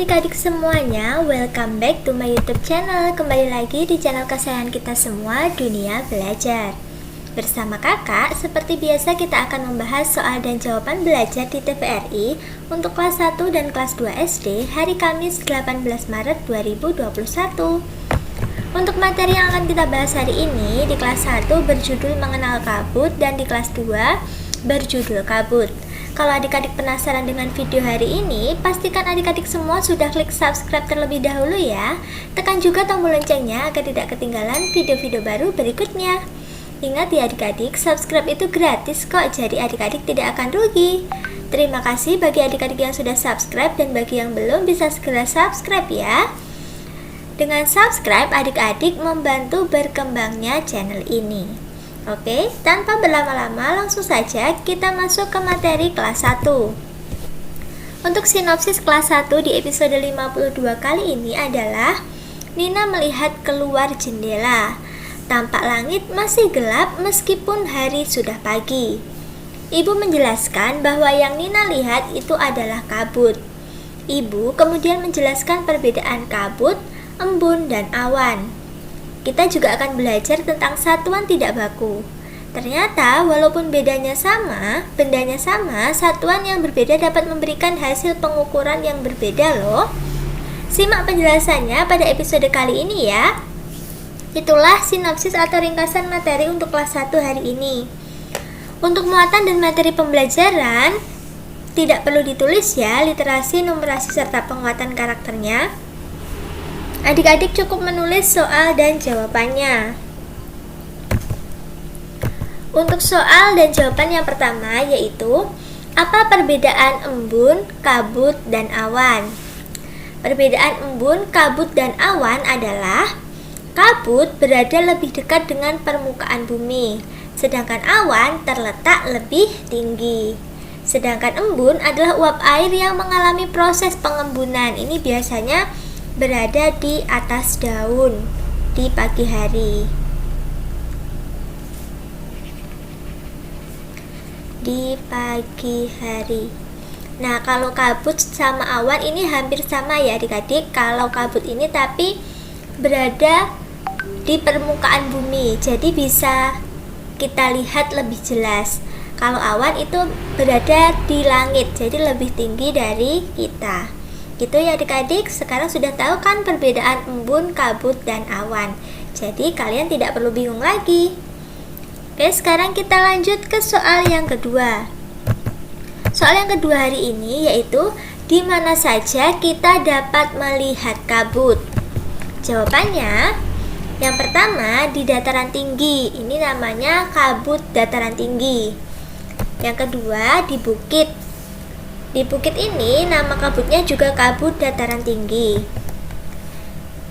adik-adik semuanya, welcome back to my YouTube channel. Kembali lagi di channel kesayangan kita semua, Dunia Belajar. Bersama kakak, seperti biasa kita akan membahas soal dan jawaban belajar di TVRI untuk kelas 1 dan kelas 2 SD hari Kamis 18 Maret 2021. Untuk materi yang akan kita bahas hari ini, di kelas 1 berjudul Mengenal Kabut dan di kelas 2 berjudul Kabut. Kalau adik-adik penasaran dengan video hari ini, pastikan adik-adik semua sudah klik subscribe terlebih dahulu ya. Tekan juga tombol loncengnya agar tidak ketinggalan video-video baru berikutnya. Ingat ya adik-adik, subscribe itu gratis kok, jadi adik-adik tidak akan rugi. Terima kasih bagi adik-adik yang sudah subscribe dan bagi yang belum bisa segera subscribe ya. Dengan subscribe, adik-adik membantu berkembangnya channel ini. Oke, tanpa berlama-lama langsung saja kita masuk ke materi kelas 1. Untuk sinopsis kelas 1 di episode 52 kali ini adalah Nina melihat keluar jendela. Tampak langit masih gelap meskipun hari sudah pagi. Ibu menjelaskan bahwa yang Nina lihat itu adalah kabut. Ibu kemudian menjelaskan perbedaan kabut, embun, dan awan. Kita juga akan belajar tentang satuan tidak baku. Ternyata walaupun bendanya sama, satuan yang berbeda dapat memberikan hasil pengukuran yang berbeda loh. Simak penjelasannya pada episode kali ini ya. Itulah sinopsis atau ringkasan materi untuk kelas 1 hari ini. Untuk muatan dan materi pembelajaran, tidak perlu ditulis ya literasi, numerasi, serta penguatan karakternya. Adik-adik cukup menulis soal dan jawabannya. Untuk soal dan jawaban yang pertama yaitu apa perbedaan embun, kabut, dan awan? Perbedaan embun, kabut, dan awan adalah kabut berada lebih dekat dengan permukaan bumi, sedangkan awan terletak lebih tinggi. Sedangkan embun adalah uap air yang mengalami proses pengembunan. Ini biasanya berada di atas daun di pagi hari. Nah, kalau kabut sama awan ini hampir sama ya adik-adik. Kalau kabut ini tapi berada di permukaan bumi, jadi bisa kita lihat lebih jelas. Kalau awan itu berada di langit, jadi lebih tinggi dari kita. Gitu ya adik-adik, sekarang sudah tahu kan perbedaan embun, kabut, dan awan. Jadi kalian tidak perlu bingung lagi. Oke, sekarang kita lanjut ke soal yang kedua. Soal yang kedua hari ini yaitu di mana saja kita dapat melihat kabut? Jawabannya, yang pertama di dataran tinggi. Ini namanya kabut dataran tinggi. Yang kedua di bukit. Di bukit ini nama kabutnya juga kabut dataran tinggi.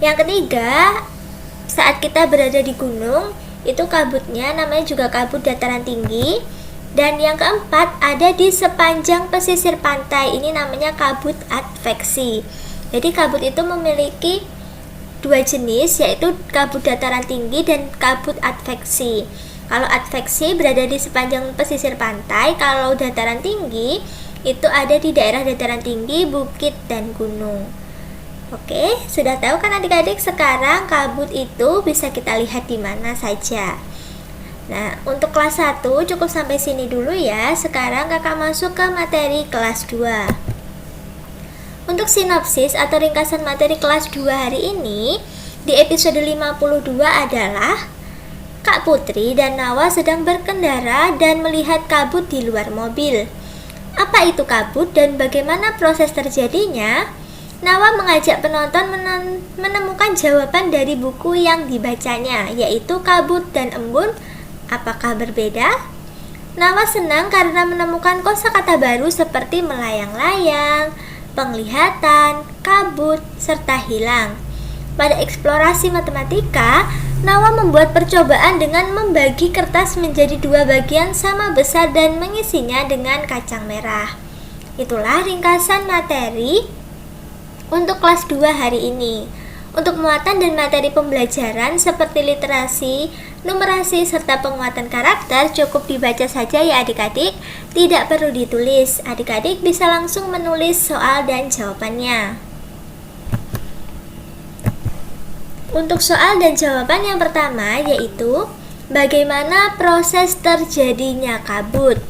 Yang ketiga, saat kita berada di gunung, itu kabutnya namanya juga kabut dataran tinggi. Dan yang keempat, ada di sepanjang pesisir pantai, ini namanya kabut adveksi. Jadi kabut itu memiliki dua jenis, yaitu kabut dataran tinggi dan kabut adveksi. Kalau adveksi berada di sepanjang pesisir pantai, kalau dataran tinggi itu ada di daerah dataran tinggi, bukit, dan gunung. Oke, sudah tahu kan adik-adik sekarang kabut itu bisa kita lihat di mana saja. Nah, untuk kelas 1 cukup sampai sini dulu ya. Sekarang kakak masuk ke materi kelas 2. Untuk sinopsis atau ringkasan materi kelas 2 hari ini, di episode 52 adalah Kak Putri dan Nawa sedang berkendara dan melihat kabut di luar mobil. Apa itu kabut dan bagaimana proses terjadinya? Nawa mengajak penonton menemukan jawaban dari buku yang dibacanya, yaitu Kabut dan Embun. Apakah berbeda? Nawa senang karena menemukan kosakata baru seperti melayang-layang, penglihatan, kabut, serta hilang. Pada eksplorasi matematika, Nawa membuat percobaan dengan membagi kertas menjadi dua bagian sama besar dan mengisinya dengan kacang merah. Itulah ringkasan materi untuk kelas 2 hari ini. Untuk muatan dan materi pembelajaran seperti literasi, numerasi, serta penguatan karakter cukup dibaca saja ya adik-adik, tidak perlu ditulis. Adik-adik bisa langsung menulis soal dan jawabannya. Untuk soal dan jawaban yang pertama yaitu bagaimana proses terjadinya kabut?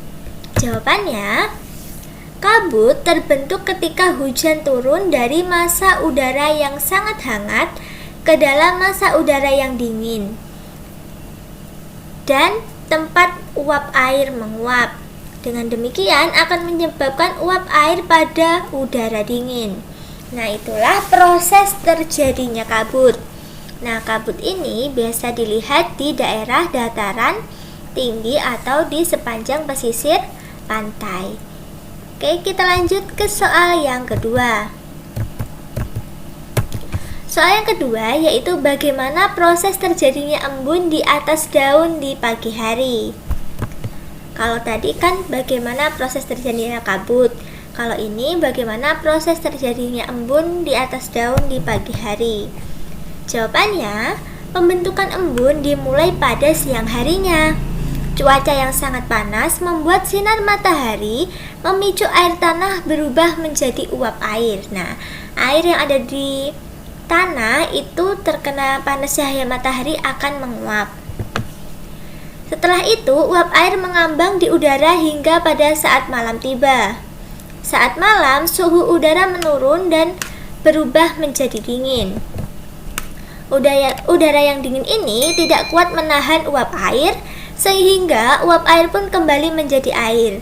Jawabannya, kabut terbentuk ketika hujan turun dari massa udara yang sangat hangat ke dalam massa udara yang dingin dan tempat uap air menguap. Dengan demikian akan menyebabkan uap air pada udara dingin. Nah, itulah proses terjadinya kabut. Nah, kabut ini biasa dilihat di daerah dataran tinggi atau di sepanjang pesisir pantai. Oke, kita lanjut ke soal yang kedua. Soal yang kedua yaitu bagaimana proses terjadinya embun di atas daun di pagi hari. Kalau tadi kan bagaimana proses terjadinya kabut. Kalau ini bagaimana proses terjadinya embun di atas daun di pagi hari. Jawabannya, pembentukan embun dimulai pada siang harinya. Cuaca yang sangat panas membuat sinar matahari memicu air tanah berubah menjadi uap air. Nah, air yang ada di tanah itu terkena panas cahaya matahari akan menguap. Setelah itu, uap air mengambang di udara hingga pada saat malam tiba. Saat malam, suhu udara menurun dan berubah menjadi dingin. Udara yang dingin ini tidak kuat menahan uap air, sehingga uap air pun kembali menjadi air.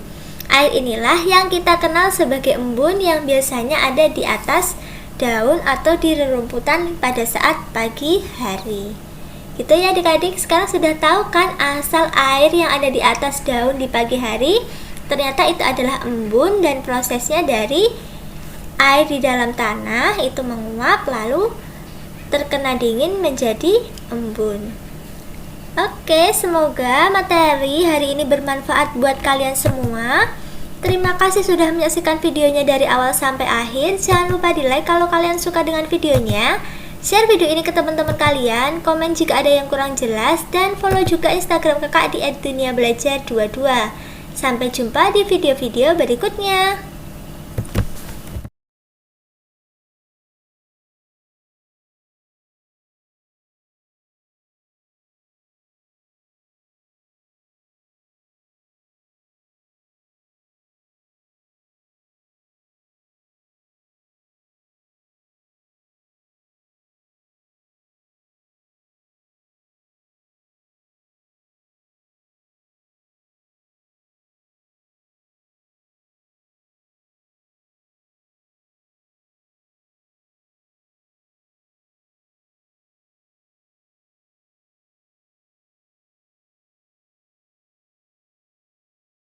Air inilah yang kita kenal sebagai embun yang biasanya ada di atas daun atau di rerumputan pada saat pagi hari. Gitu ya adik-adik, sekarang sudah tahu kan asal air yang ada di atas daun di pagi hari? Ternyata itu adalah embun dan prosesnya dari air di dalam tanah itu menguap lalu terkena dingin menjadi embun. Oke, semoga materi hari ini bermanfaat buat kalian semua. Terima kasih sudah menyaksikan videonya dari awal sampai akhir. Jangan lupa di like kalau kalian suka dengan videonya, share video ini ke teman-teman kalian, komen jika ada yang kurang jelas, dan follow juga Instagram kakak di @duniabelajar22. Sampai jumpa di video-video berikutnya.